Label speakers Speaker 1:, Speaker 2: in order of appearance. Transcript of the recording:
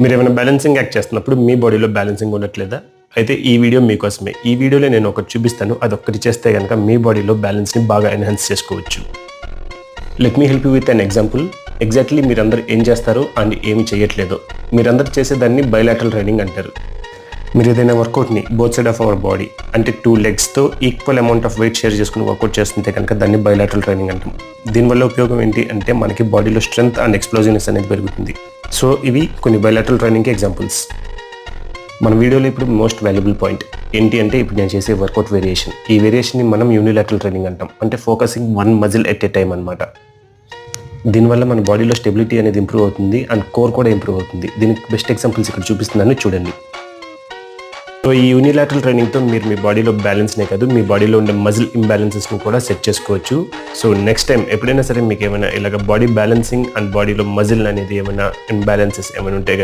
Speaker 1: మీరు ఏమైనా balancing act చేస్తున్నప్పుడు మీ బాడీలో బ్యాలెన్సింగ్ ఉండట్లేదా? అయితే ఈ వీడియో మీకోసమే. ఈ వీడియోలో నేను ఒకటి చూపిస్తాను. అదొక్కటి చేస్తే కనుక మీ బాడీలో బ్యాలెన్స్ని బాగా ఎన్హాన్స్ చేసుకోవచ్చు. Let me help you with an example. Exactly మీరందరూ ఏం చేస్తారో అండ్ ఏమి చేయట్లేదో. మీరందరూ చేసేదాన్ని బైలాటరల్ ట్రైనింగ్ అంటారు. మీరు ఏదైనా వర్కౌట్ని both side of our body అంటే 2 లెగ్స్తో equal amount of weight share చేసుకుని వర్కౌట్ చేస్తుంటే కనుక దాన్ని బైలాటరల్ ట్రైనింగ్ అంటాం. దీనివల్ల ఉపయోగం ఏంటి అంటే మనకి బాడీలో స్ట్రెంగ్త్ అండ్ ఎక్స్ప్లోజివ్నెస్ అనేది పెరుగుతుంది. సో ఇవి కొన్ని బైలాటరల్ ట్రైనింగ్కి ఎగ్జాంపుల్స్. మన వీడియోలో ఇప్పుడు మోస్ట్ వాల్యుబుల్ పాయింట్ ఏంటి అంటే ఇప్పుడు నేను చేసే వర్కౌట్ వేరియేషన్. ఈ వేరియేషన్ని మనం యూనిలాటరల్ ట్రైనింగ్ అంటాం. అంటే focusing 1 muscle at a time అనమాట. దీనివల్ల మన బాడీలో స్టెబిలిటీ అనేది ఇంప్రూవ్ అవుతుంది అండ్ కోర్ కూడా ఇంప్రూవ్ అవుతుంది. దీనికి బెస్ట్ ఎగ్జాంపుల్స్ ఇక్కడ చూపిస్తున్నాను చూడండి. సో ఈ యూనిలాటరల్ ట్రైనింగ్తో మీరు మీ బాడీలో బ్యాలెన్స్నే కాదు మీ బాడీలో ఉండే మజిల్ ఇంబ్యాలెన్సెస్ని కూడా సెట్ చేసుకోవచ్చు. సో నెక్స్ట్ టైం ఎప్పుడైనా సరే మీకు ఏమైనా ఇలాగ బాడీ బ్యాలెన్సింగ్ అండ్ బాడీలో మజిల్ అనేది ఏమైనా ఇంబ్యాలెన్సెస్ ఏమైనా ఉంటే